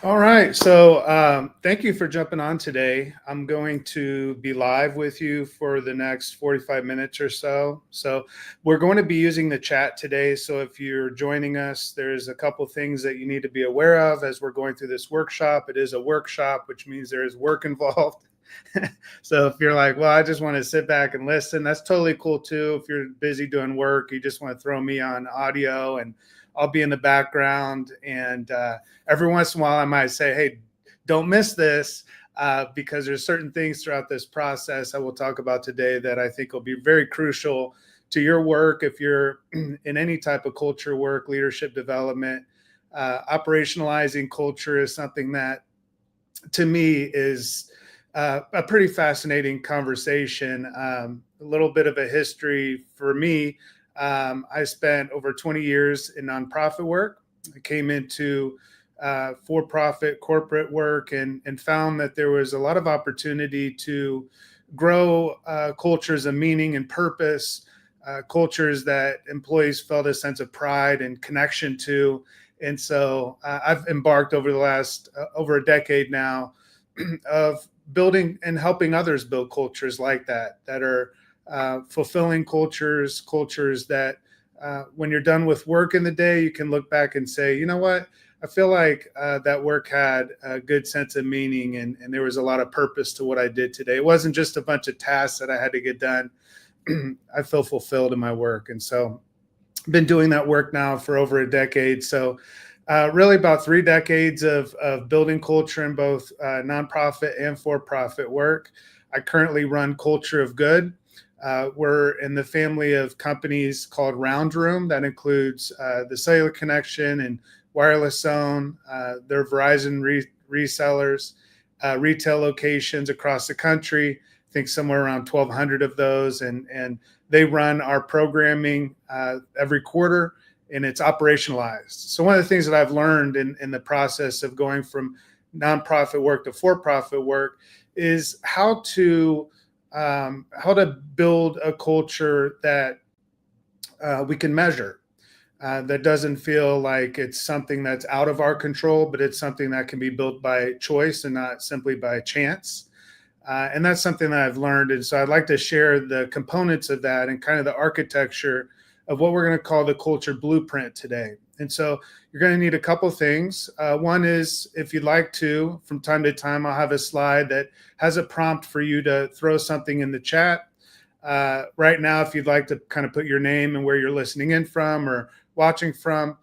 All right. So thank you for jumping on today. I'm going to be live with you for the next 45 minutes or so. So we're going to be using the chat today. So if you're joining us, there's a couple things that you need to be aware of as we're going through this workshop. It is a workshop, which means there is work involved. So if you're like, well, I just want to sit back and listen, that's totally cool too. If you're busy doing work, you just want to throw me on audio and I'll be in the background. And every once in a while, I might say, hey, don't miss this because there's certain things throughout this process I will talk about today that I think will be very crucial to your work if you're in any type of culture work, leadership development. Operationalizing culture is something that to me is a pretty fascinating conversation. A little bit of a history for me. I spent over 20 years in nonprofit work. I came into for-profit corporate work and found that there was a lot of opportunity to grow cultures of meaning and purpose, cultures that employees felt a sense of pride and connection to. And so I've embarked over the last over a decade now of building and helping others build cultures like that are fulfilling cultures that when you're done with work in the day, you can look back and say, you know what, I feel like that work had a good sense of meaning and there was a lot of purpose to what I did today. It wasn't just a bunch of tasks that I had to get done. I feel fulfilled in my work. And so I've been doing that work now for over a decade. So really about 3 decades of building culture in both nonprofit and for-profit work. I currently run Culture of Good. We're in the family of companies called Round Room. That includes the Cellular Connection and Wireless Zone. They're Verizon resellers, retail locations across the country. I think somewhere around 1,200 of those. And they run our programming every quarter, and it's operationalized. So one of the things that I've learned in the process of going from nonprofit work to for-profit work is how to build a culture that we can measure, that doesn't feel like it's something that's out of our control, but it's something that can be built by choice and not simply by chance. And that's something that I've learned. And so I'd like to share the components of that and kind of the architecture of what we're going to call the culture blueprint today. And so you're going to need a couple things. One is, if you'd like to, from time to time, I'll have a slide that has a prompt for you to throw something in the chat. Right now, if you'd like to kind of put your name and where you're listening in from or watching from,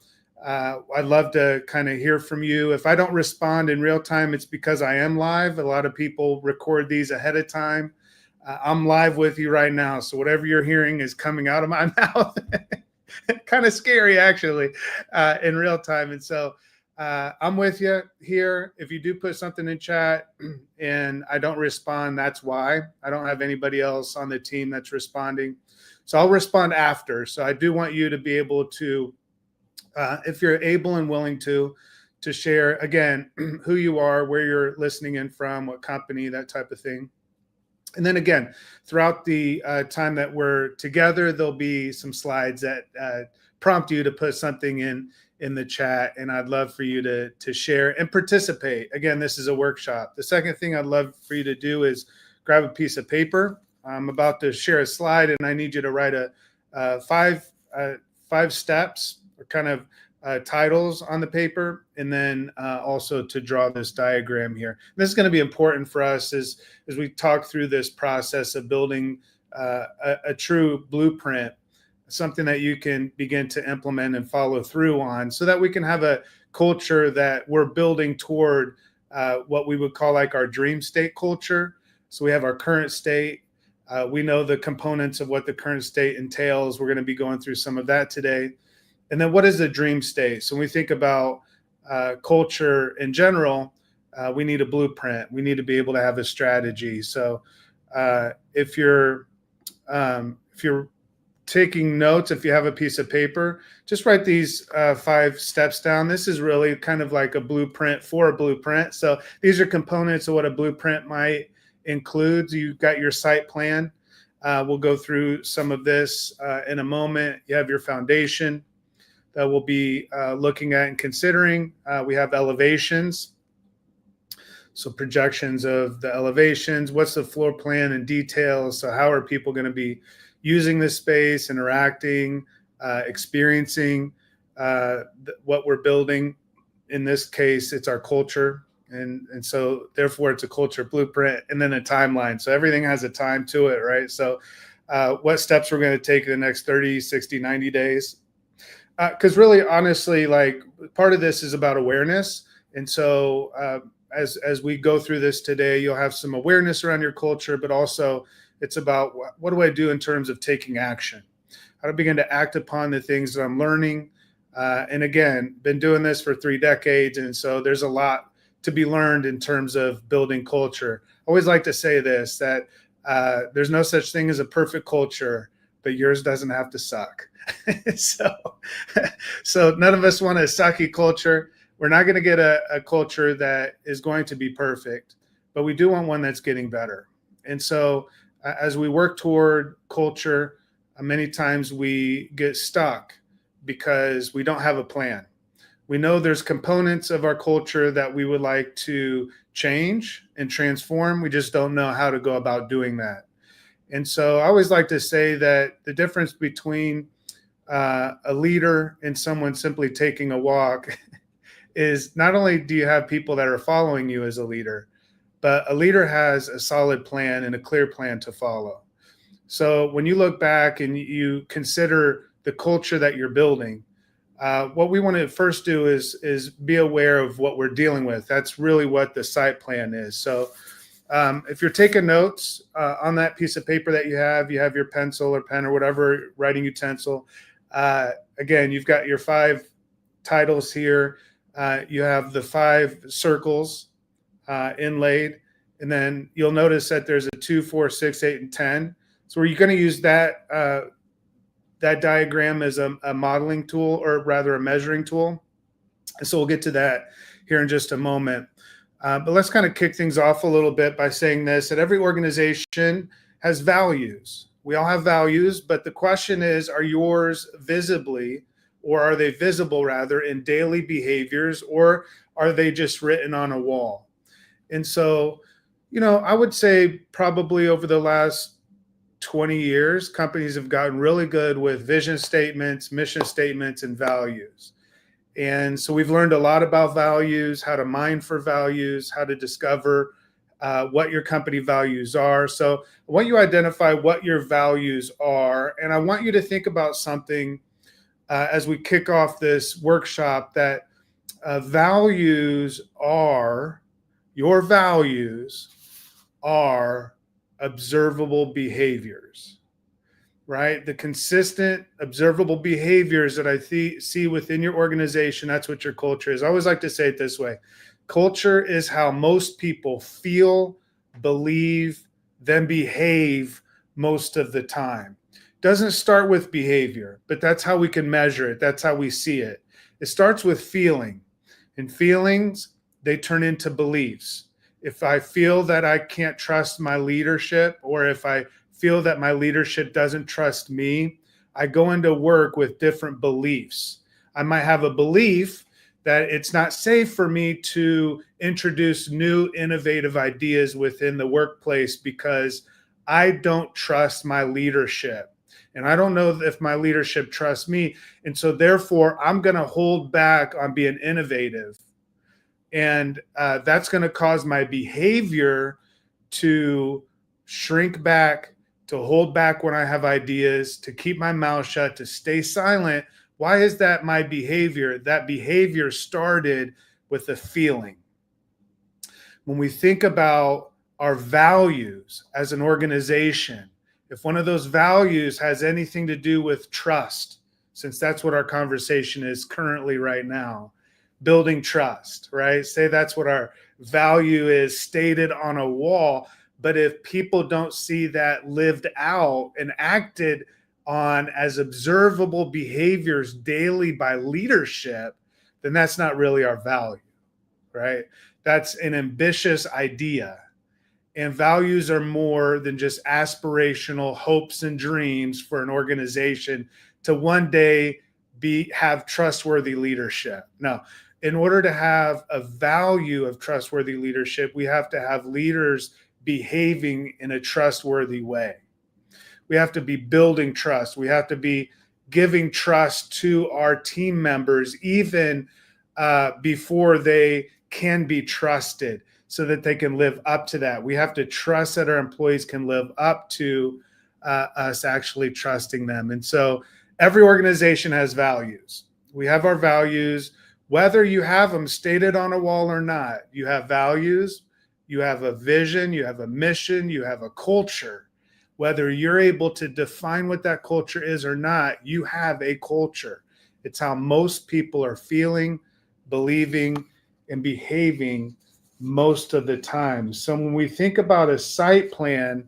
I'd love to kind of hear from you. If I don't respond in real time, it's because I am live. A lot of people record these ahead of time. I'm live with you right now. So whatever you're hearing is coming out of my mouth. Kind of scary, actually, in real time. And so I'm with you here. If you do put something in chat and I don't respond, that's why. I don't have anybody else on the team that's responding. So I'll respond after. So I do want you to be able to, if you're able and willing to share, again, who you are, where you're listening in from, what company, that type of thing. And then again, throughout the time that we're together, there'll be some slides that prompt you to put something in the chat. And I'd love for you to share and participate. Again, this is a workshop. The second thing I'd love for you to do is grab a piece of paper. I'm about to share a slide, and I need you to write a five steps or kind of titles on the paper, and then also to draw this diagram here. And this is going to be important for us as we talk through this process of building a true blueprint, something that you can begin to implement and follow through on, so that we can have a culture that we're building toward what we would call like our dream state culture. So we have our current state. We know the components of what the current state entails. We're going to be going through some of that today. And then what is the dream state? So when we think about culture in general, we need a blueprint. We need to be able to have a strategy. So if you're taking notes, if you have a piece of paper, just write these 5 steps down. This is really kind of like a blueprint for a blueprint. So these are components of what a blueprint might include. You've got your site plan. We'll go through some of this in a moment. You have your foundation that we'll be looking at and considering. We have elevations. So projections of the elevations, what's the floor plan and details? So how are people going to be using this space, interacting, experiencing what we're building? In this case, it's our culture. And so therefore it's a culture blueprint and then a timeline. So everything has a time to it, right? So what steps we're going to take in the next 30, 60, 90 days. Because really, honestly, like part of this is about awareness. And so as we go through this today, you'll have some awareness around your culture, but also it's about what do I do in terms of taking action? How to begin to act upon the things that I'm learning. And again, been doing this for 3 decades. And so there's a lot to be learned in terms of building culture. I always like to say this, that there's no such thing as a perfect culture, but yours doesn't have to suck. so none of us want a sucky culture. We're not going to get a culture that is going to be perfect, but we do want one that's getting better. And so as we work toward culture, many times we get stuck because we don't have a plan. We know there's components of our culture that we would like to change and transform. We just don't know how to go about doing that. And so I always like to say that the difference between a leader and someone simply taking a walk is not only do you have people that are following you as a leader, but a leader has a solid plan and a clear plan to follow. So when you look back and you consider the culture that you're building, what we want to first do is be aware of what we're dealing with. That's really what the site plan is. So if you're taking notes on that piece of paper that you have your pencil or pen or whatever writing utensil. Again, you've got your 5 titles here. You have the 5 circles inlaid, and then you'll notice that there's a 2, 4, 6, 8, and 10. So you're going to use that diagram as a modeling tool, or rather a measuring tool. And so we'll get to that here in just a moment. But let's kind of kick things off a little bit by saying this, that every organization has values. We all have values, but the question is, are yours visibly, or are they visible rather in daily behaviors, or are they just written on a wall? And so, I would say probably over the last 20 years, companies have gotten really good with vision statements, mission statements, and values. And so we've learned a lot about values, how to mine for values, how to discover what your company values are. So I want you to identify what your values are. And I want you to think about something as we kick off this workshop, that your values are observable behaviors, right? The consistent observable behaviors that I see within your organization, that's what your culture is. I always like to say it this way. Culture is how most people feel, believe, then behave most of the time. Doesn't start with behavior, but that's how we can measure it. That's how we see it. It starts with feeling, and feelings, they turn into beliefs. If I feel that I can't trust my leadership, or if I feel that my leadership doesn't trust me, I go into work with different beliefs. I might have a belief that it's not safe for me to introduce new innovative ideas within the workplace because I don't trust my leadership. And I don't know if my leadership trusts me. And so therefore, I'm going to hold back on being innovative. And that's going to cause my behavior to shrink back, to hold back when I have ideas, to keep my mouth shut, to stay silent. Why is that my behavior? That behavior started with a feeling. When we think about our values as an organization, if one of those values has anything to do with trust, since that's what our conversation is currently right now, building trust, right? Say that's what our value is stated on a wall. But if people don't see that lived out and acted on as observable behaviors daily by leadership, then that's not really our value, right? That's an ambitious idea. And values are more than just aspirational hopes and dreams for an organization to one day have trustworthy leadership. No, in order to have a value of trustworthy leadership, we have to have leaders behaving in a trustworthy way. We have to be building trust. We have to be giving trust to our team members, even before they can be trusted, so that they can live up to that. We have to trust that our employees can live up to us actually trusting them. And so every organization has values. We have our values, whether you have them stated on a wall or not. You have values, you have a vision, you have a mission, you have a culture. Whether you're able to define what that culture is or not, you have a culture. It's how most people are feeling, believing, and behaving most of the time. So when we think about a site plan,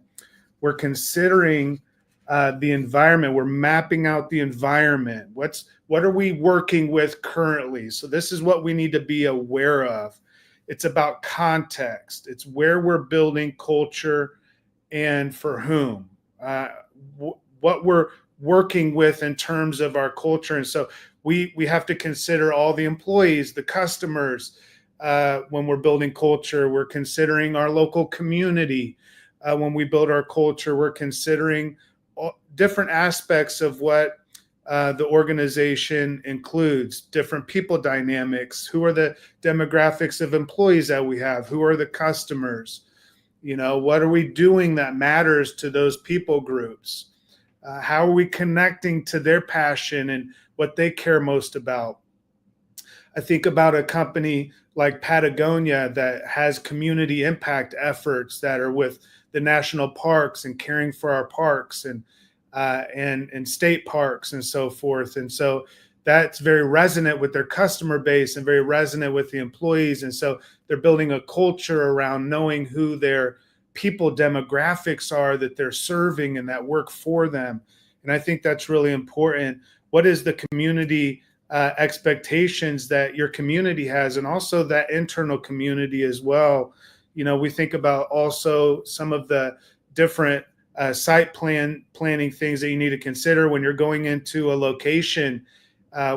we're considering the environment. We're mapping out the environment. What are we working with currently? So this is what we need to be aware of. It's about context. It's where we're building culture and for whom. What we're working with in terms of our culture. And so we have to consider all the employees, the customers. When we're building culture, we're considering our local community. When we build our culture, we're considering different aspects of what the organization includes, different people dynamics. Who are the demographics of employees that we have? Who are the customers? What are we doing that matters to those people groups? How are we connecting to their passion and what they care most about? I think about a company like Patagonia that has community impact efforts that are with the national parks and caring for our parks and state parks and so forth. And so that's very resonant with their customer base and very resonant with the employees. And so they're building a culture around knowing who their people demographics are that they're serving and that work for them. And I think that's really important. What is the community expectations that your community has, and also that internal community as well? We think about also some of the different site planning things that you need to consider when you're going into a location,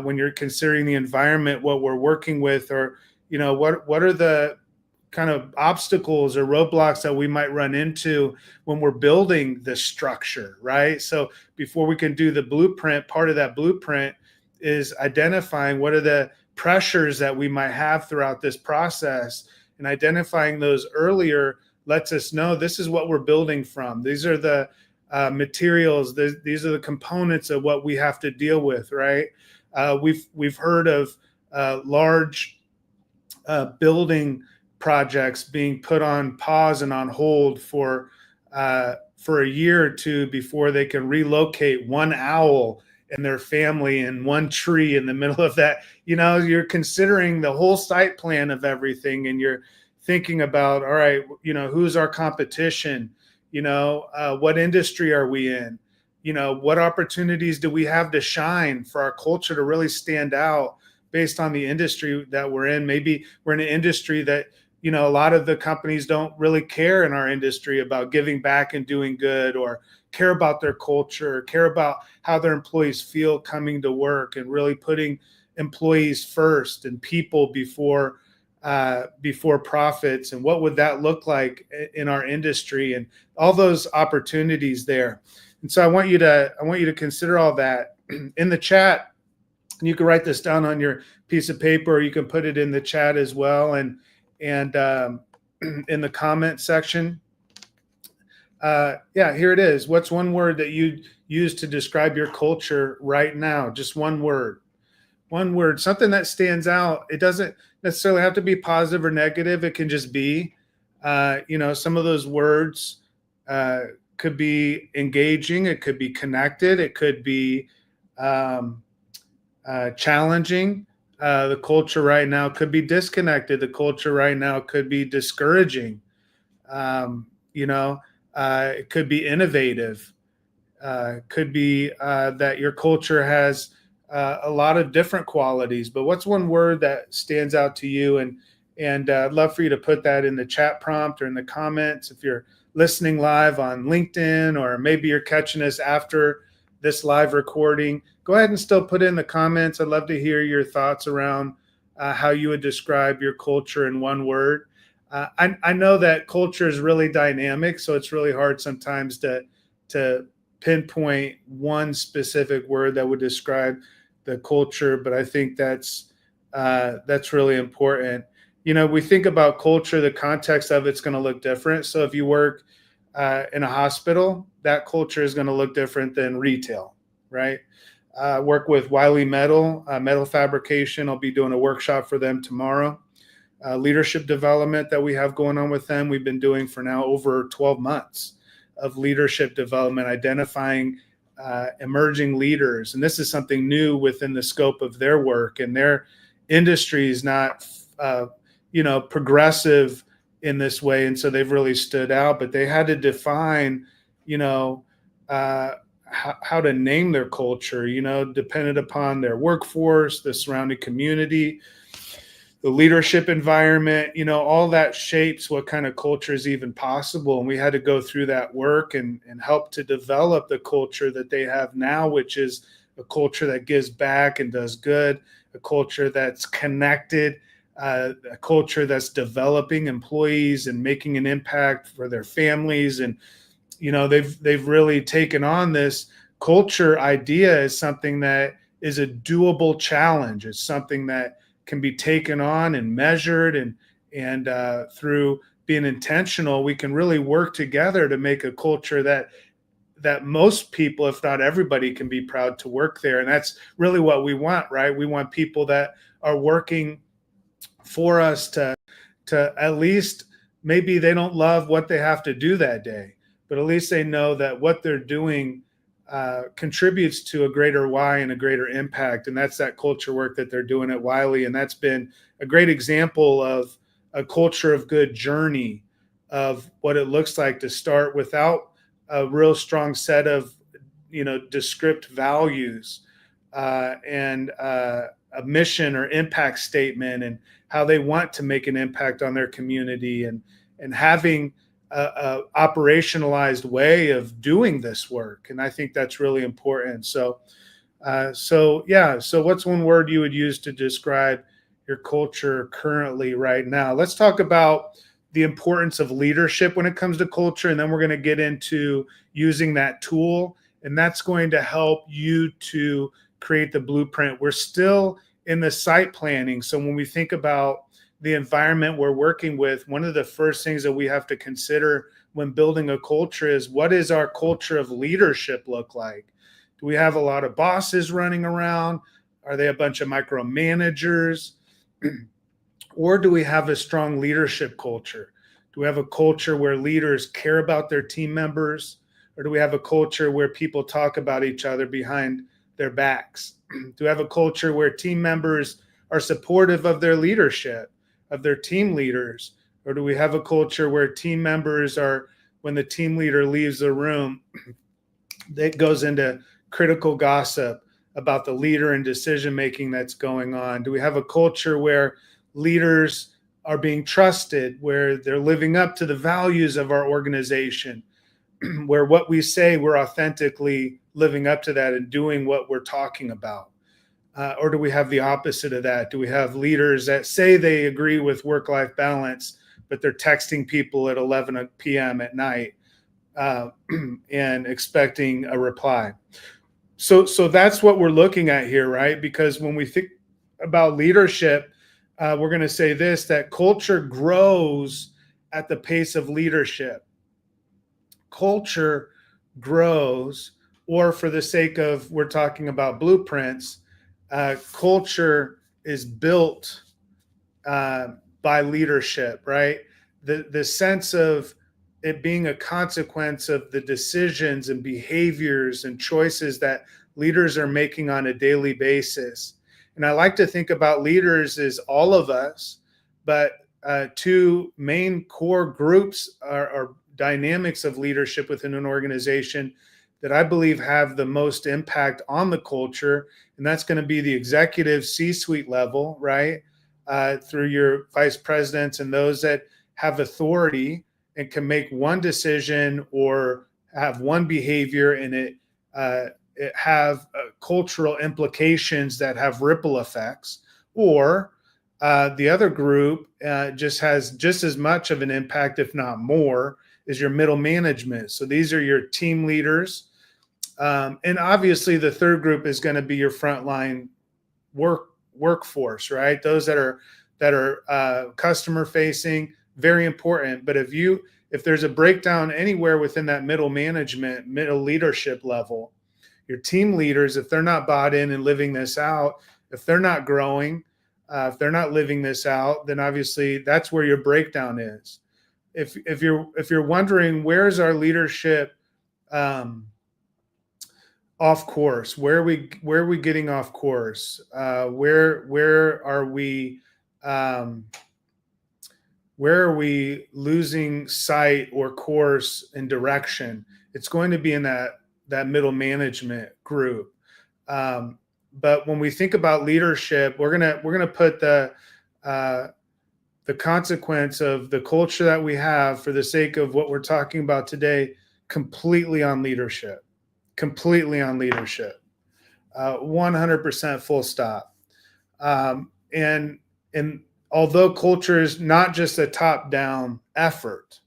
when you're considering the environment, what we're working with, or what are the kind of obstacles or roadblocks that we might run into when we're building this structure, right? So before we can do the blueprint, part of that blueprint is identifying what are the pressures that we might have throughout this process, and identifying those earlier lets us know this is what we're building from. These are the materials. These are the components of what we have to deal with, right? We've heard of large building projects being put on pause and on hold for a year or two before they can relocate one owl and their family in one tree in the middle of that. You're considering the whole site plan of everything, and you're thinking about, all right, who's our competition? What industry are we in? What opportunities do we have to shine for our culture to really stand out based on the industry that we're in? Maybe we're in an industry that, a lot of the companies don't really care in our industry about giving back and doing good, or care about their culture, care about how their employees feel coming to work, and really putting employees first and people before profits. And what would that look like in our industry, and all those opportunities there. And so I want you to consider all that in the chat. And you can write this down on your piece of paper, or you can put it in the chat as well, and in the comment section. Here it is. What's one word that you use to describe your culture right now? Just one word, something that stands out. It doesn't necessarily have to be positive or negative. It can just be, some of those words could be engaging. It could be connected. It could be challenging. The culture right now could be disconnected. The culture right now could be discouraging. It could be innovative. Could be that your culture has a lot of different qualities. But what's one word that stands out to you? And I'd love for you to put that in the chat prompt or in the comments. If you're listening live on LinkedIn, or maybe you're catching us after this live recording, go ahead and still put in the comments. I'd love to hear your thoughts around how you would describe your culture in one word. I know that culture is really dynamic, so it's really hard sometimes to pinpoint one specific word that would describe the culture, but I think that's really important. We think about culture, the context of it's going to look different. So if you work in a hospital, that culture is going to look different than retail, right? Work with Wiley Metal, metal fabrication. I'll be doing a workshop for them tomorrow. Leadership development that we have going on with them, we've been doing for now over 12 months of leadership development, identifying emerging leaders. And this is something new within the scope of their work, and their industry is not, progressive in this way. And so they've really stood out, but they had to define, how to name their culture, dependent upon their workforce, the surrounding community, the leadership environment, all that shapes what kind of culture is even possible. And we had to go through that work and help to develop the culture that they have now, which is a culture that gives back and does good, a culture that's connected, a culture that's developing employees and making an impact for their families. And, they've really taken on this culture idea as something that is a doable challenge. It's something that can be taken on and measured, and through being intentional, we can really work together to make a culture that most people, if not everybody, can be proud to work there. And that's really what we want, right? We want people that are working for us to at least, maybe they don't love what they have to do that day, but at least they know that what they're doing contributes to a greater why and a greater impact. And that's that culture work that they're doing at Wiley. And that's been a great example of a culture of good journey of what it looks like to start without a real strong set of, descript values and a mission or impact statement, and how they want to make an impact on their community, and having a operationalized way of doing this work. And I think that's really important. So what's one word you would use to describe your culture currently right now? Let's talk about the importance of leadership when it comes to culture, and then we're going to get into using that tool, and that's going to help you to create the blueprint. We're still in the site planning, so when we think about the environment we're working with, one of the first things that we have to consider when building a culture is, what is our culture of leadership look like? Do we have a lot of bosses running around? Are they a bunch of micromanagers? Or do we have a strong leadership culture? Do we have a culture where leaders care about their team members? Or do we have a culture where people talk about each other behind their backs? Do we have a culture where team members are supportive of their leadership, of their team leaders? Or do we have a culture where team members are, when the team leader leaves the room, that goes into critical gossip about the leader and decision making that's going on? Do we have a culture where leaders are being trusted, where they're living up to the values of our organization, where what we say, we're authentically living up to that and doing what we're talking about? Or do we have the opposite of that? Do we have leaders that say they agree with work-life balance, but they're texting people at 11 p.m. at night and expecting a reply? So that's what we're looking at here, right? Because when we think about leadership, we're going to say this, that culture grows at the pace of leadership. Culture grows, or for the sake of, we're talking about blueprints, culture is built by leadership, right? The sense of it being a consequence of the decisions and behaviors and choices that leaders are making on a daily basis. And I like to think about leaders as all of us, but two main core groups are dynamics of leadership within an organization that I believe have the most impact on the culture. And that's going to be the executive C-suite level, right? Through your vice presidents and those that have authority and can make one decision or have one behavior, and it have cultural implications that have ripple effects. Or The other group just has just as much of an impact, if not more, is your middle management. So these are your team leaders. And obviously the third group is going to be your frontline workforce, right? Those that are customer facing, very important. But if there's a breakdown anywhere within that middle management, middle leadership level, your team leaders, if they're not bought in and living this out, if they're not growing, if they're not living this out, then obviously that's where your breakdown is. If you're wondering, where's our leadership off course? Where are we getting off course? Where are we losing sight or course and direction? It's going to be in that middle management group. But when we think about leadership, we're gonna put the consequence of the culture that we have, for the sake of what we're talking about today, completely on leadership. 100% full stop. And although culture is not just a top-down effort,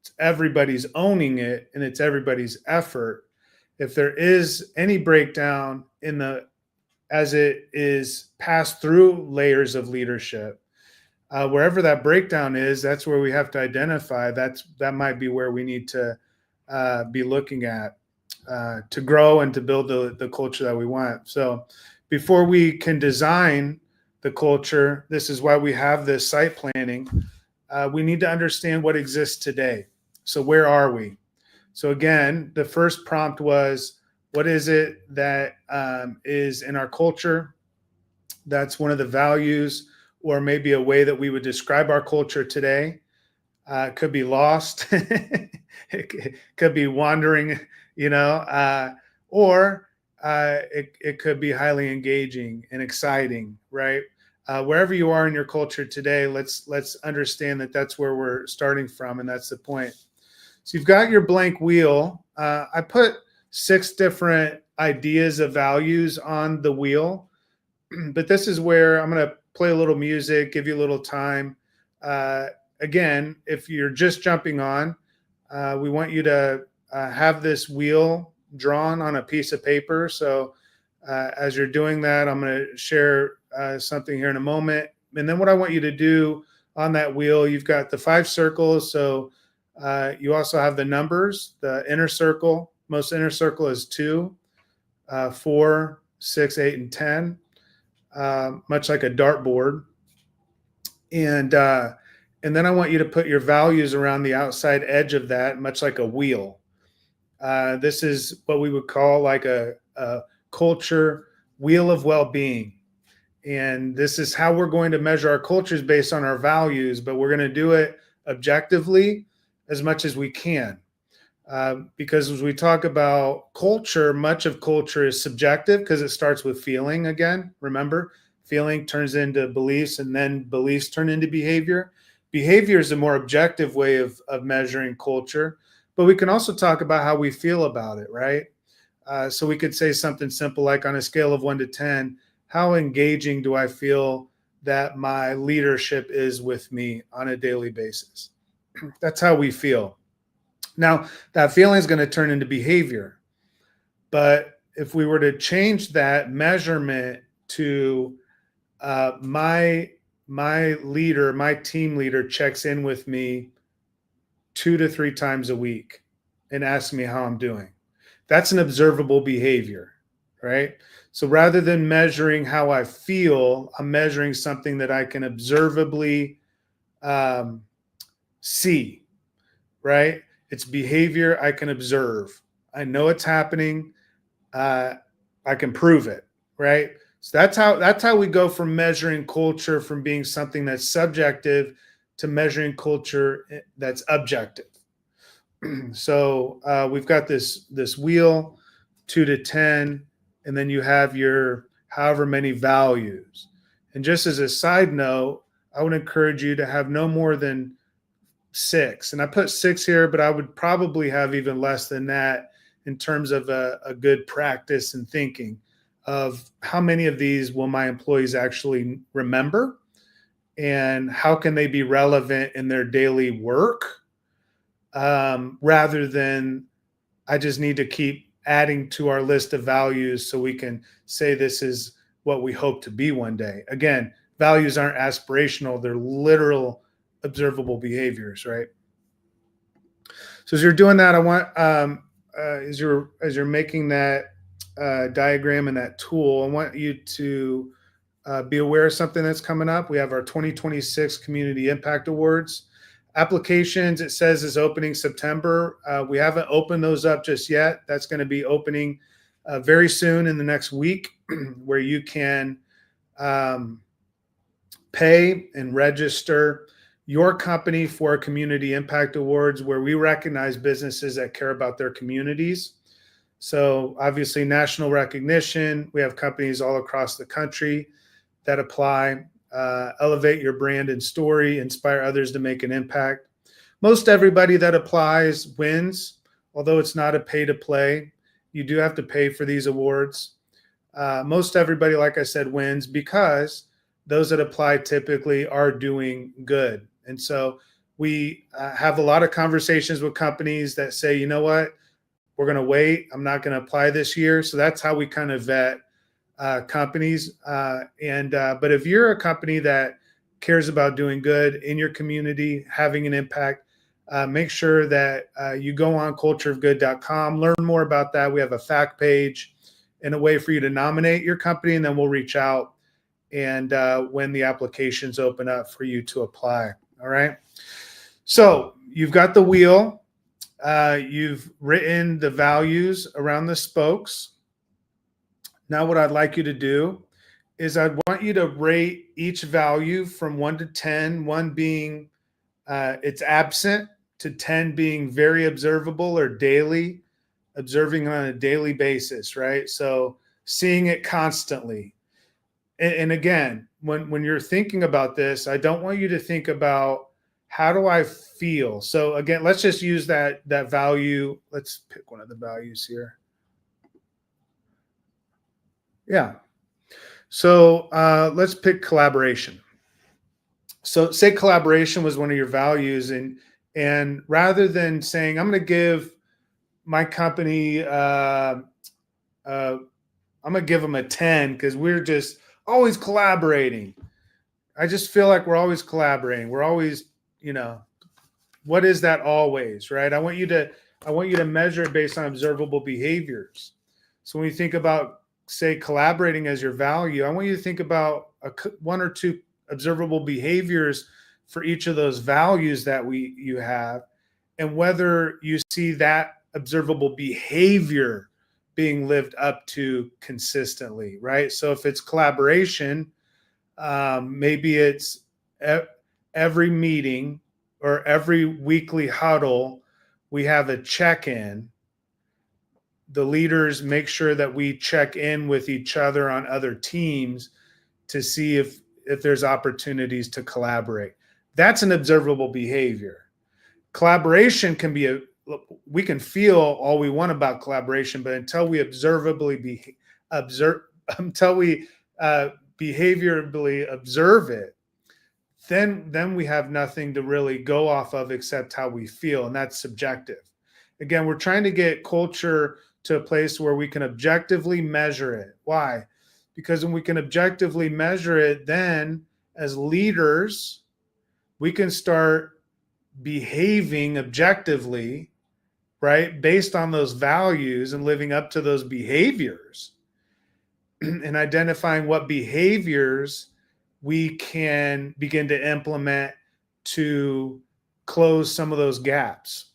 it's everybody's owning it and it's everybody's effort. If there is any breakdown as it is passed through layers of leadership, wherever that breakdown is, that's where we have to identify. That might be where we need to be looking at to grow and to build the culture that we want. So before we can design the culture, this is why we have this site planning. We need to understand what exists today. So where are we? So again, the first prompt was, what is it that is in our culture? That's one of the values, or maybe a way that we would describe our culture today. It could be lost. It could be wandering, or it could be highly engaging and exciting, right? Wherever you are in your culture today, let's understand that that's where we're starting from, and that's the point. So you've got your blank wheel. I put 6 different ideas of values on the wheel, but this is where I'm going to play a little music, give you a little time. Again, if you're just jumping on, we want you to have this wheel drawn on a piece of paper. So as you're doing that, I'm going to share something here in a moment. And then what I want you to do on that wheel, you've got the 5 circles. So you also have the numbers, the inner circle. Most inner circle is 2, 4, 6, 8, and 10, much like a dartboard. And then I want you to put your values around the outside edge of that, much like a wheel. This is what we would call like a culture wheel of well-being. And this is how we're going to measure our cultures, based on our values, but we're going to do it objectively as much as we can. Because as we talk about culture, much of culture is subjective, because it starts with feeling again. Remember, feeling turns into beliefs, and then beliefs turn into behavior. Behavior is a more objective way of measuring culture, but we can also talk about how we feel about it, right? So we could say something simple like, on a scale of 1 to 10, how engaging do I feel that my leadership is with me on a daily basis? That's how we feel. Now, that feeling is going to turn into behavior. But if we were to change that measurement to my leader, my team leader checks in with me 2 to 3 times a week and asks me how I'm doing, that's an observable behavior, right? So rather than measuring how I feel, I'm measuring something that I can observably see, right? It's behavior I can observe. I know it's happening. I can prove it, right? So that's how we go from measuring culture from being something that's subjective to measuring culture that's objective. So we've got this wheel, 2 to 10, and then you have your however many values. And just as a side note, I would encourage you to have no more than 6. And I put 6 here, but I would probably have even less than that in terms of a good practice and thinking of how many of these will my employees actually remember, and how can they be relevant in their daily work, rather than I just need to keep adding to our list of values so we can say this is what we hope to be one day. Again, values aren't aspirational, they're literal observable behaviors, right? So as you're doing that, I want as you're making that diagram and that tool, I want you to be aware of something that's coming up. We have our 2026 Community Impact Awards. Applications, it says, is opening September. We haven't opened those up just yet. That's going to be opening very soon in the next week, where you can pay and register your company for Community Impact Awards, where we recognize businesses that care about their communities. So obviously national recognition. We have companies all across the country that apply. Elevate your brand and story, inspire others to make an impact. Most everybody that applies wins, although it's not a pay to play. You do have to pay for these awards. Most everybody, like I said, wins because those that apply typically are doing good. And so we have a lot of conversations with companies that say, you know what, we're going to wait. I'm not going to apply this year. So that's how we kind of vet companies. But if you're a company that cares about doing good in your community, having an impact, make sure that you go on cultureofgood.com, learn more about that. We have a fact page and a way for you to nominate your company, and then we'll reach out and when the applications open up for you to apply. All right. So you've got the wheel. You've written the values around the spokes. Now what I'd like you to do is I'd want you to rate each value from 1 to 10, 1 being it's absent, to 10 being very observable or daily, observing on a daily basis, right? So seeing it constantly. And again, when you're thinking about this, I don't want you to think about how do I feel. So again, let's just use that value. Let's pick one of the values here. Yeah. So let's pick collaboration. So say collaboration was one of your values, and rather than saying I'm going to give my company, I'm going to give them a 10 because we're just always collaborating. I just feel like we're always collaborating. We're always, what is that always, right? I want you to measure it based on observable behaviors. So when you think about, say, collaborating as your value, I want you to think about 1 or 2 observable behaviors for each of those values that you have, and whether you see that observable behavior being lived up to consistently, right? So if it's collaboration, maybe it's every meeting or every weekly huddle, we have a check-in. The leaders make sure that we check in with each other on other teams to see if there's opportunities to collaborate. That's an observable behavior. Collaboration can be we can feel all we want about collaboration, but until we behaviorally observe it, then we have nothing to really go off of except how we feel, and that's subjective. Again, we're trying to get culture to a place where we can objectively measure it. Why? Because when we can objectively measure it, then as leaders, we can start behaving objectively, right, based on those values and living up to those behaviors and identifying what behaviors we can begin to implement to close some of those gaps,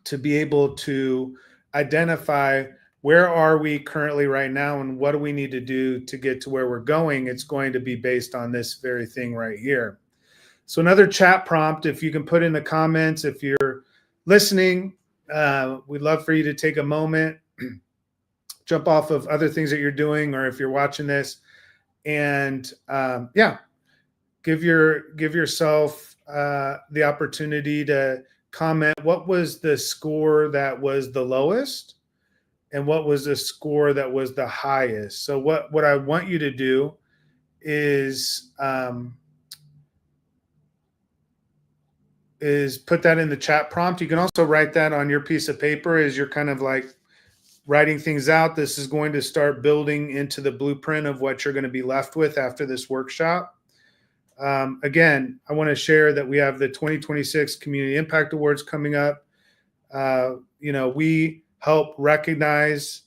to be able to identify where are we currently right now and what do we need to do to get to where we're going. It's going to be based on this very thing right here. So another chat prompt, if you can put in the comments, if you're listening, we'd love for you to take a moment, jump off of other things that you're doing, or if you're watching this, and give yourself the opportunity to comment what was the score that was the lowest and what was the score that was the highest. So what I want you to do is is put that in the chat prompt. You can also write that on your piece of paper as you're kind of like writing things out. This is going to start building into the blueprint of what you're going to be left with after this workshop. Again, I want to share that we have the 2026 Community Impact Awards coming up. We help recognize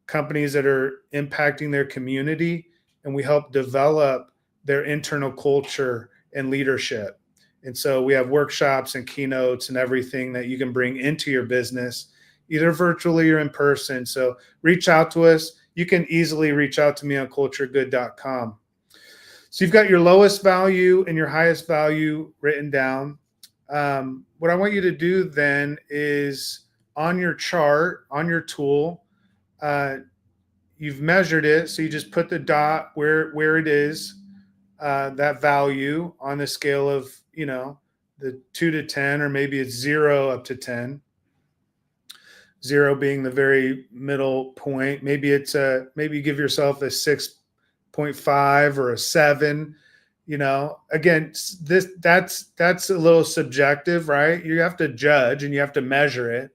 companies that are impacting their community, and we help develop their internal culture and leadership. And so we have workshops and keynotes and everything that you can bring into your business, either virtually or in person. So reach out to us. You can easily reach out to me on culturegood.com. So you've got your lowest value and your highest value written down. What I want you to do then is on your chart, on your tool, you've measured it. So you just put the dot where it is, that value on the scale of, the 2 to 10, or maybe it's 0 up to 10. 0 being the very middle point. Maybe maybe you give yourself a 6.5 or a 7. Again, that's a little subjective, right? You have to judge and you have to measure it.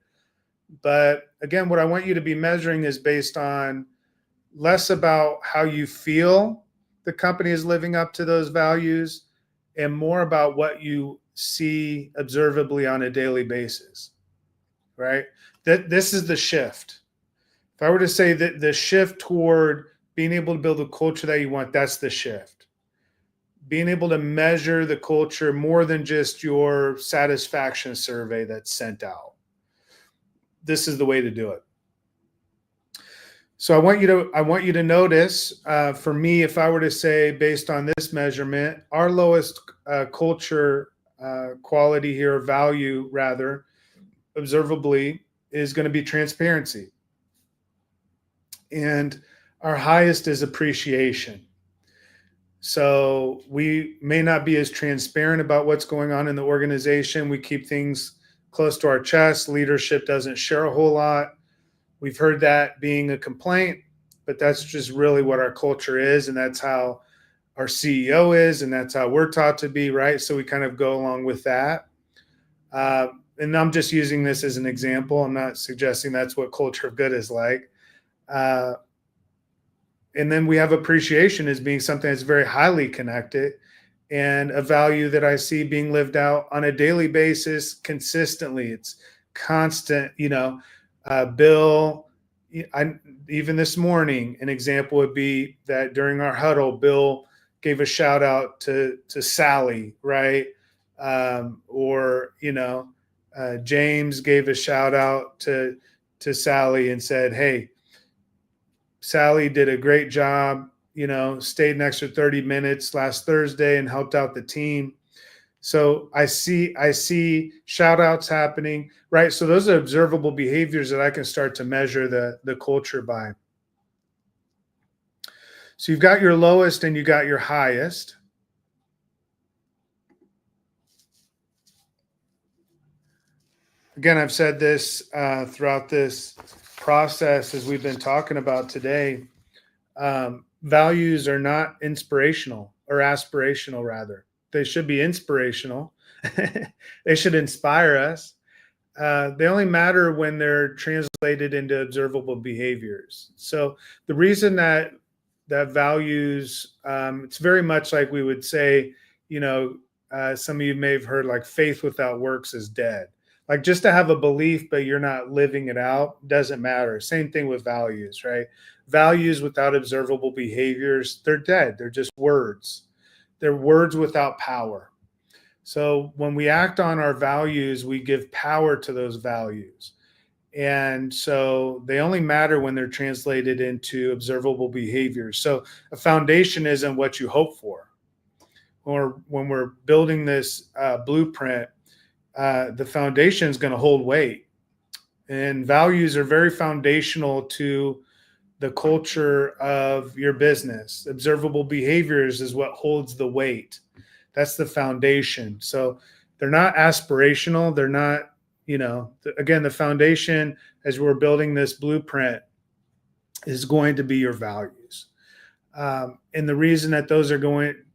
But again, what I want you to be measuring is based on less about how you feel the company is living up to those values and more about what you see observably on a daily basis, right? This is the shift. If I were to say that the shift toward being able to build a culture that you want, that's the shift. Being able to measure the culture more than just your satisfaction survey that's sent out. This is the way to do it. So I want you to notice, for me, if I were to say, based on this measurement, our lowest culture quality here, value rather, observably, is going to be transparency. And our highest is appreciation. So we may not be as transparent about what's going on in the organization. We keep things close to our chest. Leadership doesn't share a whole lot. We've heard that being a complaint, but that's just really what our culture is. And that's how our CEO is. And that's how we're taught to be, right? So we kind of go along with that. And I'm just using this as an example. I'm not suggesting that's what culture of good is like. And then we have appreciation as being something that's very highly connected and a value that I see being lived out on a daily basis consistently. It's constant, Bill, even this morning, an example would be that during our huddle, Bill gave a shout out to Sally, right? James gave a shout out to Sally and said, hey, Sally did a great job, stayed an extra 30 minutes last Thursday and helped out the team. So I see shout outs happening, right? So those are observable behaviors that I can start to measure the culture by. So you've got your lowest and you got your highest. Again, I've said this throughout this process as we've been talking about today. Values are not inspirational or aspirational, rather. They should be inspirational. They should inspire us. They only matter when they're translated into observable behaviors. So the reason that values, it's very much like we would say, some of you may have heard like faith without works is dead. Like just to have a belief, but you're not living it out doesn't matter. Same thing with values, right? Values without observable behaviors, they're dead. They're just words. They're words without power. So when we act on our values, we give power to those values. And so they only matter when they're translated into observable behaviors. So a foundation isn't what you hope for. Or when we're building this blueprint, the foundation is going to hold weight. And values are very foundational to the culture of your business. Observable behaviors is what holds the weight. That's the foundation. So they're not aspirational. They're not, again, the foundation as we're building this blueprint is going to be your values. And the reason that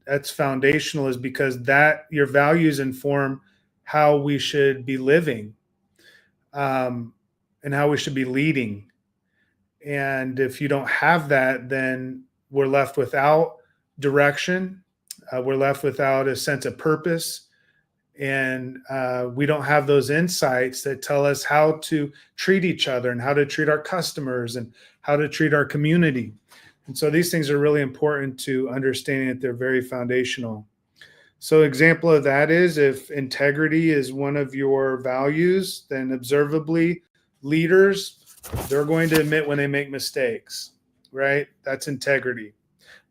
that's foundational is because that your values inform how we should be living, and how we should be leading. And if you don't have that, then we're left without direction. We're left without a sense of purpose. And we don't have those insights that tell us how to treat each other and how to treat our customers and how to treat our community. And so these things are really important to understanding that they're very foundational. So example of that is if integrity is one of your values, then observably leaders, they're going to admit when they make mistakes, right? That's integrity.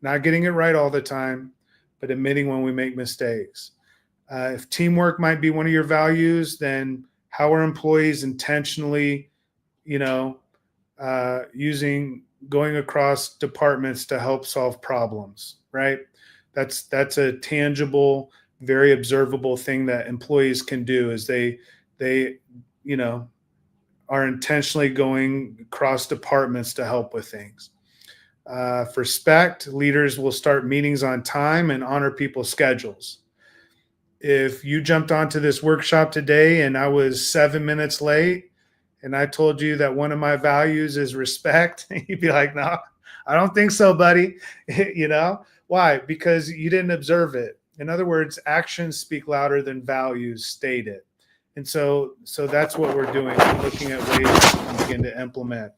Not getting it right all the time, but admitting when we make mistakes. If teamwork might be one of your values, then how are employees intentionally, going across departments to help solve problems, right? That's a tangible, very observable thing that employees can do is they are intentionally going across departments to help with things. For respect, leaders will start meetings on time and honor people's schedules. If you jumped onto this workshop today and I was 7 minutes late and I told you that one of my values is respect, you'd be like, no, I don't think so, buddy. Why? Because you didn't observe it. In other words, actions speak louder than values stated. And so that's what we're doing. We're looking at ways to begin to implement.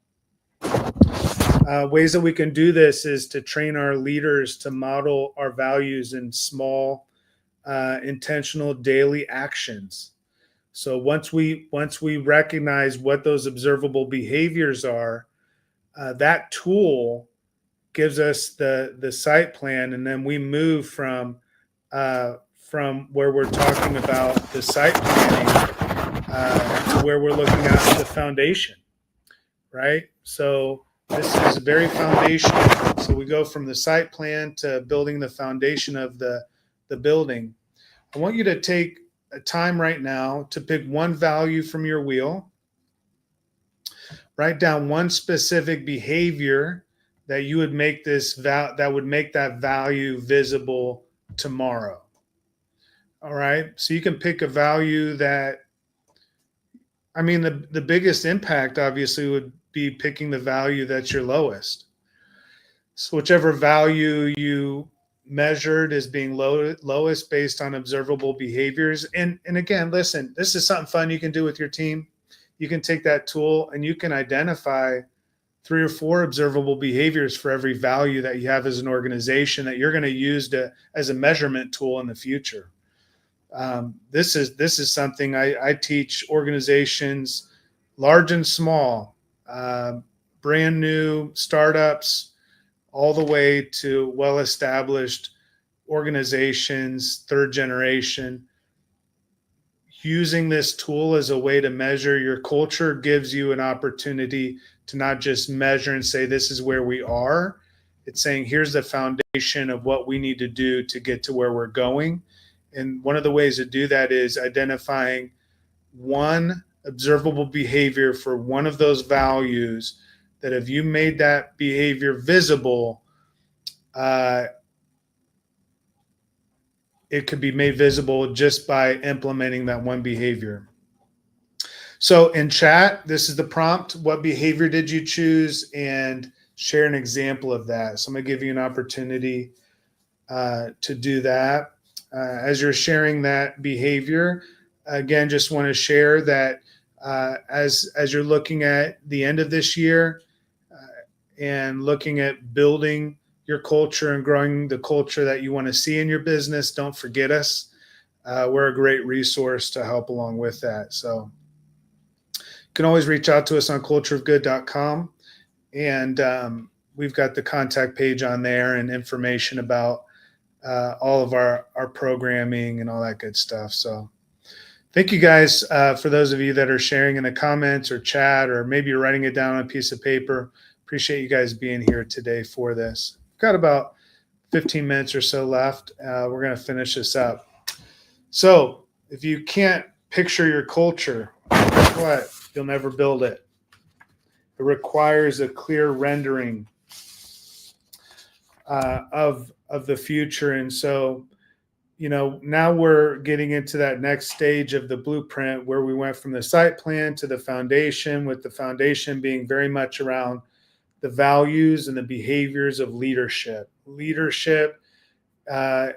Ways that we can do this is to train our leaders to model our values in small, intentional daily actions. So once we recognize what those observable behaviors are, that tool gives us the site plan, and then we move from where we're talking about the site planning to where we're looking at the foundation, right? So this is very foundational. So we go from the site plan to building the foundation of the building. I want you to take a time right now to pick one value from your wheel. Write down one specific behavior that you would make that would make that value visible tomorrow. All right. So you can pick a value that, the biggest impact obviously would be picking the value that's your lowest. So whichever value you measured as being lowest based on observable behaviors. And again, listen, this is something fun you can do with your team. You can take that tool and you can identify 3 or 4 observable behaviors for every value that you have as an organization that you're going to use as a measurement tool in the future. This is something I teach organizations, large and small, brand new startups, all the way to well-established organizations, third generation. Using this tool as a way to measure your culture gives you an opportunity to not just measure and say, this is where we are. It's saying, here's the foundation of what we need to do to get to where we're going. And one of the ways to do that is identifying one observable behavior for one of those values that if you made that behavior visible, it could be made visible just by implementing that one behavior. So in chat, this is the prompt. What behavior did you choose? And share an example of that. So I'm going to give you an opportunity to do that. As you're sharing that behavior, again, just want to share that as you're looking at the end of this year and looking at building your culture and growing the culture that you want to see in your business, don't forget us. We're a great resource to help along with that. So you can always reach out to us on cultureofgood.com. And we've got the contact page on there and information about all of our programming and all that good stuff. So thank you guys for those of you that are sharing in the comments or chat, or maybe you're writing it down on a piece of paper. Appreciate you guys being here today for this. We've got about 15 minutes or so left. We're going to finish this up. So if you can't picture your culture, guess what? You'll never build it. It requires a clear rendering of the future. And so now we're getting into that next stage of the blueprint where we went from the site plan to the foundation, with the foundation being very much around the values and the behaviors of leadership. Leadership, uh,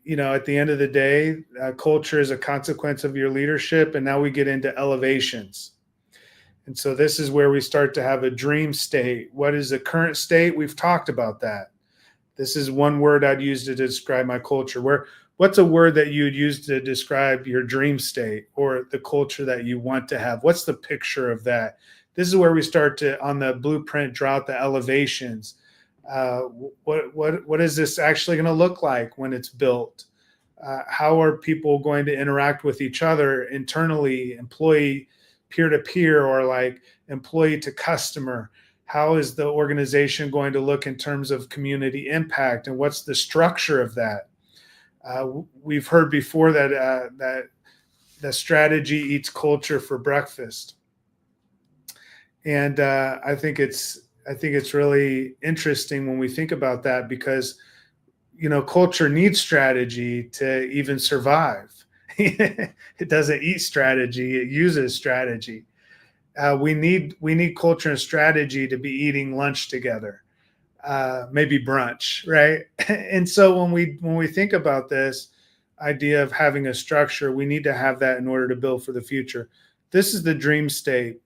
at the end of the day, culture is a consequence of your leadership. And now we get into elevations. And so this is where we start to have a dream state. What is the current state? We've talked about that. This is one word I'd use to describe my culture. What's a word that you'd use to describe your dream state or the culture that you want to have? What's the picture of that? This is where we start to, on the blueprint, draw out the elevations. What is this actually going to look like when it's built? How are people going to interact with each other internally, employee peer to peer, or like employee to customer? How is the organization going to look in terms of community impact, and what's the structure of that? We've heard before that the strategy eats culture for breakfast, and I think it's really interesting when we think about that, because culture needs strategy to even survive. It doesn't eat strategy; it uses strategy. We need culture and strategy to be eating lunch together, maybe brunch, right? And so when we think about this idea of having a structure, we need to have that in order to build for the future. This is the dream state.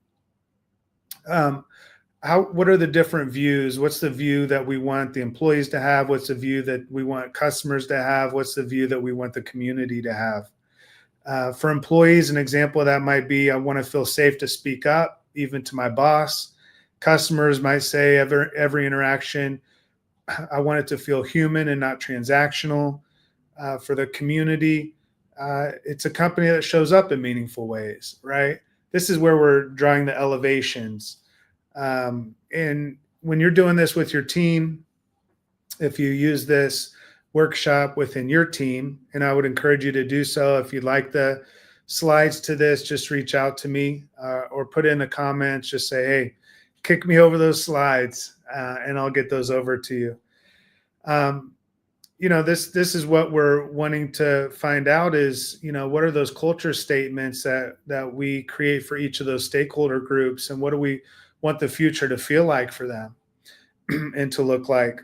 What are the different views? What's the view that we want the employees to have? What's the view that we want customers to have? What's the view that we want the community to have? For employees, an example of that might be, I want to feel safe to speak up, even to my boss. Customers might say every interaction, I want it to feel human and not transactional. For the community, it's a company that shows up in meaningful ways, right? This is where we're drawing the elevations. And when you're doing this with your team, if you use this workshop within your team, and I would encourage you to do so. If you'd like the slides to this, just reach out to me, or put in the comments, just say, hey, kick me over those slides, and I'll get those over to you. This is what we're wanting to find out is, what are those culture statements that we create for each of those stakeholder groups, and what do we want the future to feel like for them and to look like?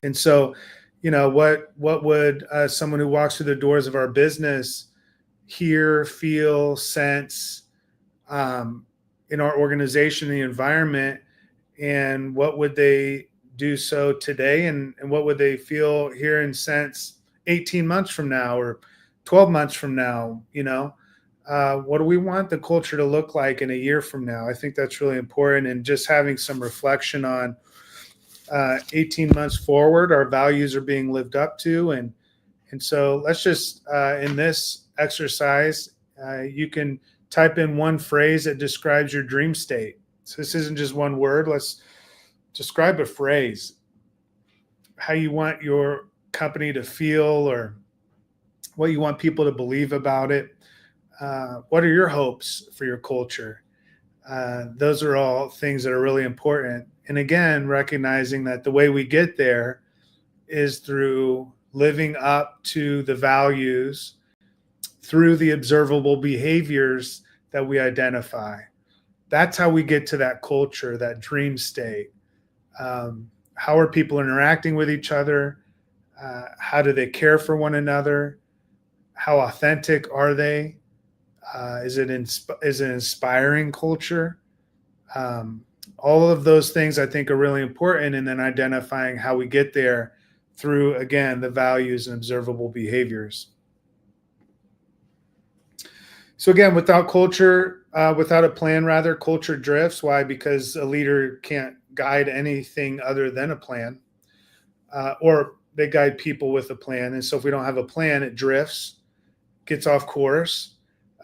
And so, what would someone who walks through the doors of our business hear, feel, sense in our organization, the environment, and what would they do so today, and what would they feel, hear, and sense 18 months from now or 12 months from now? What do we want the culture to look like in a year from now? I think that's really important, and just having some reflection on 18 months forward, our values are being lived up to. And so let's just, in this exercise, you can type in one phrase that describes your dream state. So this isn't just one word. Let's describe a phrase, how you want your company to feel, or what you want people to believe about it. What are your hopes for your culture? Those are all things that are really important. And again, recognizing that the way we get there is through living up to the values, through the observable behaviors that we identify. That's how we get to that culture, that dream state. How are people interacting with each other? How do they care for one another? How authentic are they? Is it inspiring culture? All of those things I think are really important, and then identifying how we get there through, again, the values and observable behaviors. So again, without a plan, rather, culture drifts. Why? Because a leader can't guide anything other than a plan, or they guide people with a plan. And so if we don't have a plan, it drifts, gets off course.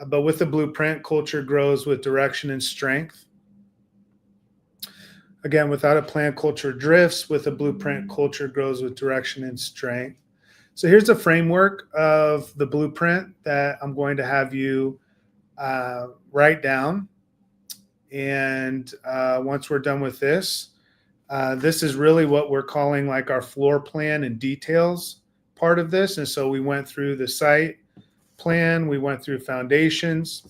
But with the blueprint, culture grows with direction and strength. Again, without a plan, culture drifts. With a blueprint, culture grows with direction and strength. So here's a framework of the blueprint that I'm going to have you write down. And once we're done with this, this is really what we're calling like our floor plan and details part of this. And so we went through the site plan, we went through foundations,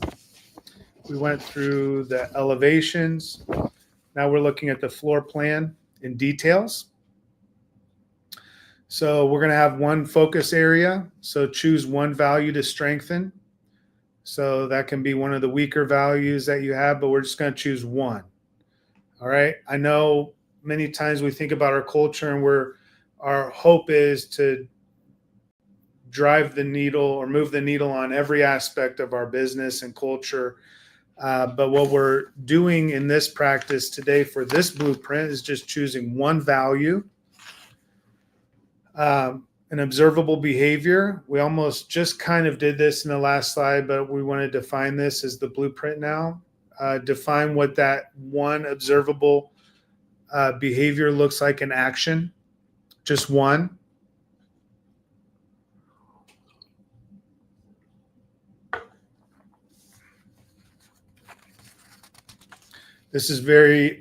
we went through the elevations. Now we're looking at the floor plan in details. So we're going to have one focus area. So choose one value to strengthen. So that can be one of the weaker values that you have, but we're just going to choose one. All right. I know many times we think about our culture and our hope is to drive the needle or move the needle on every aspect of our business and culture. But what we're doing in this practice today for this blueprint is just choosing one value. An observable behavior. We almost just kind of did this in the last slide, but we want to define this as the blueprint now. Define what that one observable behavior looks like in action. Just one. This is very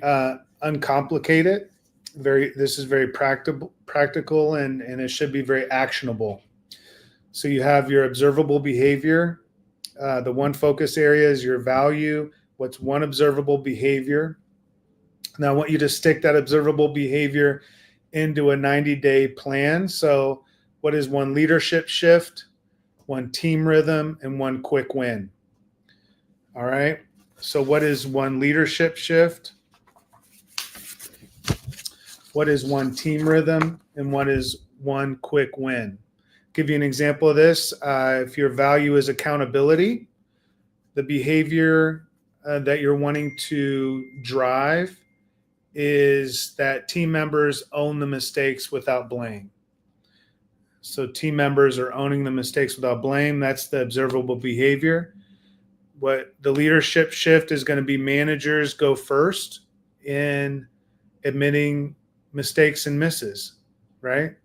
uncomplicated. This is very practical, and it should be very actionable. So you have your observable behavior. The one focus area is your value. What's one observable behavior? Now I want you to stick that observable behavior into a 90-day plan. So what is one leadership shift, one team rhythm, and one quick win? All right. So what is one leadership shift? What is one team rhythm? And what is one quick win? Give you an example of this. If your value is accountability, the behavior that you're wanting to drive is that team members own the mistakes without blame. So team members are owning the mistakes without blame. That's the observable behavior. What the leadership shift is going to be, managers go first in admitting mistakes and misses, right?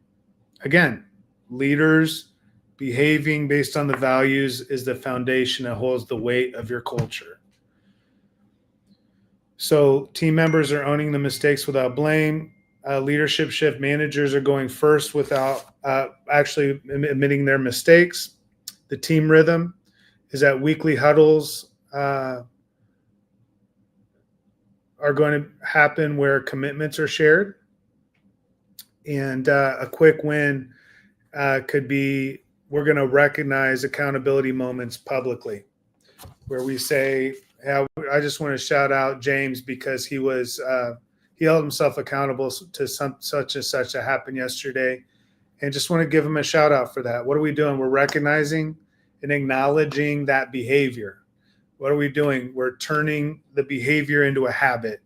Again, leaders behaving based on the values is the foundation that holds the weight of your culture. So team members are owning the mistakes without blame. Leadership shift, managers are going first without actually admitting their mistakes. The team rhythm is that weekly huddles are going to happen where commitments are shared. And a quick win could be, we're going to recognize accountability moments publicly, where we say, hey, I just want to shout out James because he held himself accountable to such and such that happened yesterday, and just want to give him a shout out for that. What are we doing? We're recognizing and acknowledging that behavior. What are we doing? We're turning the behavior into a habit,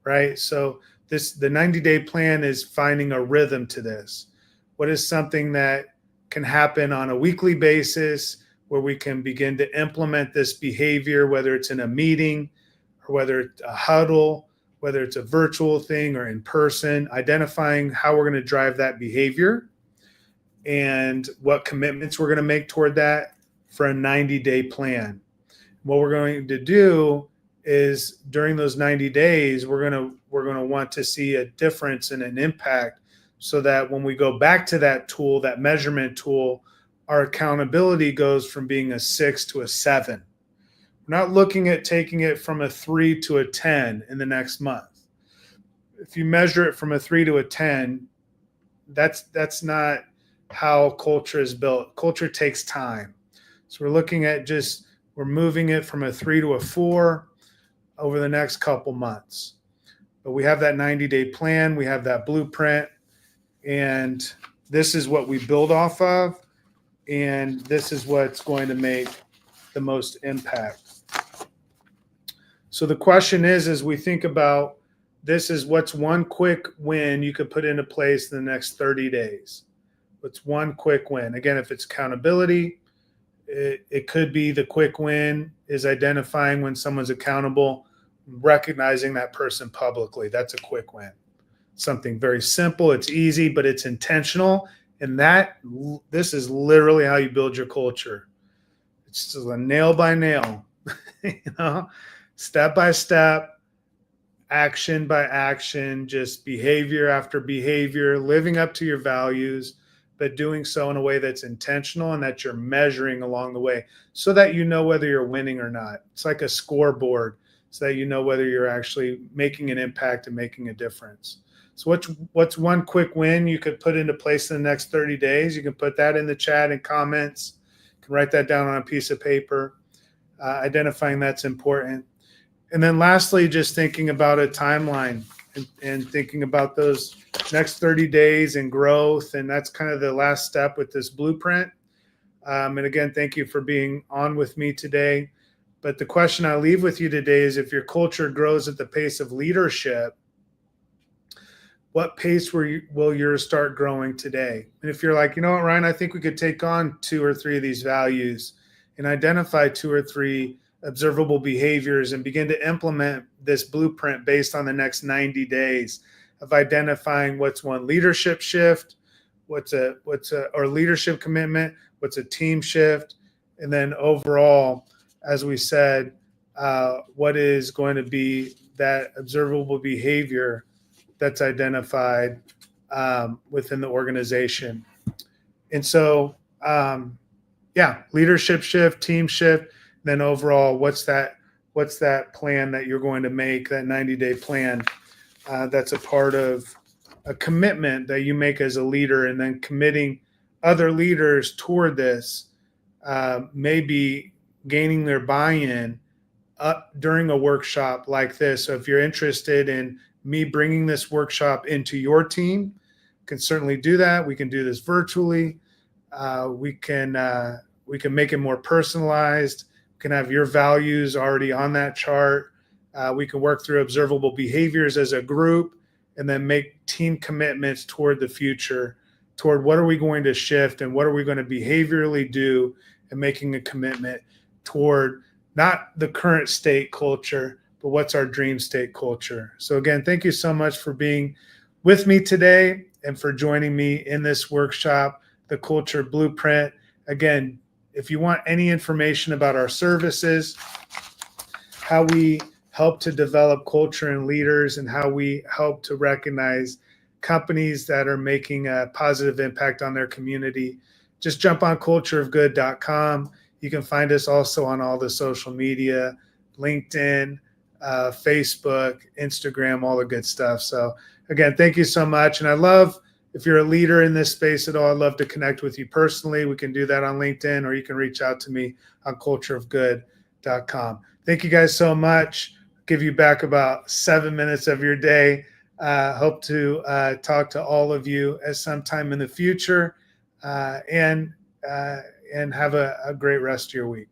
right? So the 90-day plan is finding a rhythm to this. What is something that can happen on a weekly basis where we can begin to implement this behavior, whether it's in a meeting or whether it's a huddle, whether it's a virtual thing or in person, identifying how we're going to drive that behavior and what commitments we're going to make toward that for a 90-day plan. What we're going to do is during those 90 days, we're going to want to see a difference and an impact so that when we go back to that tool, that measurement tool, our accountability goes from being a 6 to a 7. We're not looking at taking it from a 3 to a 10 in the next month. If you measure it from a 3 to a 10, that's not how culture is built. Culture takes time. So we're looking at we're moving it from a 3 to a 4 over the next couple months. But we have that 90-day plan, we have that blueprint, and this is what we build off of, and this is what's going to make the most impact. So the question is, as we think about this, is what's one quick win you could put into place in the next 30 days? What's one quick win? Again, if it's accountability, it could be the quick win is identifying when someone's accountable, recognizing that person publicly. That's a quick win. Something very simple. It's easy, but it's intentional. And this is literally how you build your culture. It's just a nail by nail, step by step, action by action, just behavior after behavior, living up to your values, but doing so in a way that's intentional and that you're measuring along the way so that you know whether you're winning or not. It's like a scoreboard so that you know whether you're actually making an impact and making a difference. So what's one quick win you could put into place in the next 30 days? You can put that in the chat and comments. You can write that down on a piece of paper, identifying that's important. And then lastly, just thinking about a timeline and thinking about those next 30 days and growth. And that's kind of the last step with this blueprint. And again, thank you for being on with me today. But the question I leave with you today is, if your culture grows at the pace of leadership, what pace will yours start growing today? And if you're like, you know what, Ryan, I think we could take on 2 or 3 of these values and identify 2 or 3 observable behaviors and begin to implement this blueprint based on the next 90 days of identifying what's one leadership shift, what's a or leadership commitment, what's a team shift, and then overall, as we said, what is going to be that observable behavior that's identified within the organization. And so, leadership shift, team shift, then overall, what's that plan that you're going to make, that 90-day plan that's a part of a commitment that you make as a leader, and then committing other leaders toward this, maybe gaining their buy-in during a workshop like this. So if you're interested in me bringing this workshop into your team, can certainly do that. We can do this virtually. We can make it more personalized. We can have your values already on that chart. We can work through observable behaviors as a group, and then make team commitments toward the future, toward what are we going to shift and what are we going to behaviorally do, and making a commitment toward not the current state culture, but what's our dream state culture. So again, thank you so much for being with me today and for joining me in this workshop, The Culture Blueprint. Again, if you want any information about our services, how we help to develop culture and leaders, and how we help to recognize companies that are making a positive impact on their community, just jump on cultureofgood.com. You can find us also on all the social media, LinkedIn, Facebook, Instagram, all the good stuff. So again, thank you so much. And I love, if you're a leader in this space at all, I'd love to connect with you personally. We can do that on LinkedIn, or you can reach out to me on cultureofgood.com. Thank you guys so much. I'll give you back about 7 minutes of your day. Hope to talk to all of you at some time in the future, and have a great rest of your week.